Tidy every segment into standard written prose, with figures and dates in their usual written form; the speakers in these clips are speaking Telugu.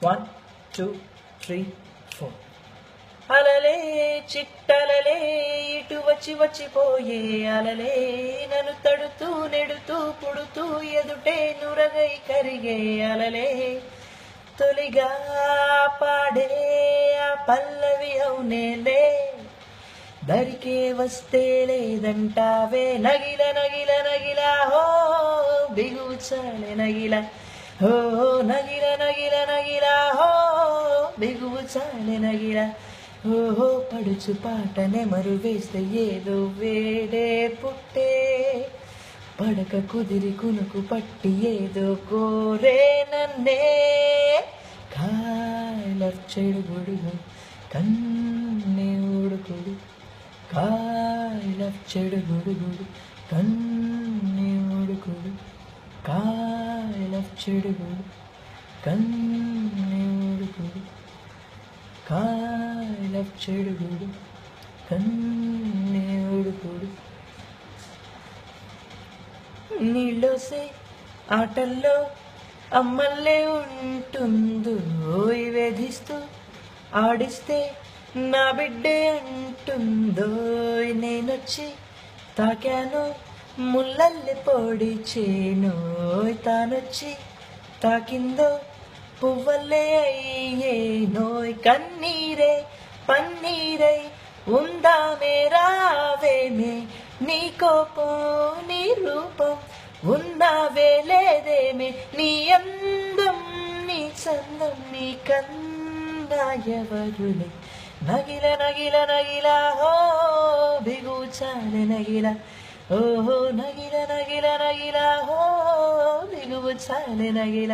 1, 2, 3, 4. అలలే చిట్టలలే ఇటు వచ్చి వచ్చిపోయే అలలే నన్ను తడుతూ నెడుతూ పుడుతూ ఎదుటే నురగై కరిగే అలలే తొలిగా పాడే ఆ పల్లవి అవునేలే దరికే వస్తే లేదంటావే నగిల నగిల నగిల హో బిగువు చాలే నగిల హో నగిల నగిల నగిల హో బిగువు చాలే నగిల ఓహో పడుచు పాటనే మరువేస్తే ఏదో వేడే పుట్టే పడక కుదిరి కునుకు పట్టి ఏదో కోరే నన్నే కాయల చెడుగుడు కన్నే ఊడుకుడు కాయల చెడుగుడు కన్నే ఊడుకుడు కాయల చెడుగుడు కన్నే ఊడుకుడు కాయల చెడుగుడు కన్నే ఊడుకుడు నీళ్ళోసే ఆటల్లో అమ్మల్లే ఉంటుందో వేధిస్తూ ఆడిస్తే నా బిడ్డే అంటుందో నేనొచ్చి తాకాను ముల్లల్లి పొడిచేను తానొచ్చి తాకిందో పువ్వల్లే అయ్యేనోయ్ కన్నీరే పన్నీరై ఉందామే రావేమే నీ కోపం నీ రూపం ఉన్నావే లేదేమే నీ అందం నీ చందం నీ కన్నా ఎవరులే నగిల నగిల నగిల హో బిగువు చాలే నగిల ఓహో నగిల నగిల నగిల హో బిగువు చాలే నగిల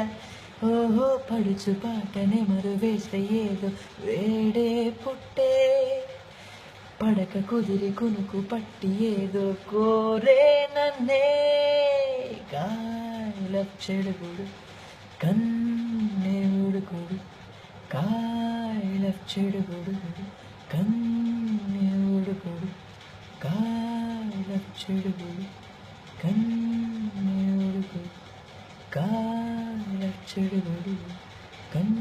ఓహో పడుచు పాటనే మరువేస్తే ఏదో వేడే పుట్టే పడక కుదిరి కునుకు పట్టి ఏదో కోరే నన్నే కాయల చెడుగుడు కన్నే ఊడుకుడు కాయల చెడుగుడు కన్నే ఊడుకుడు కాయల చెడుగుడు కన్నే ఊడుకుడు కాయల చెడుగుడు కన్నే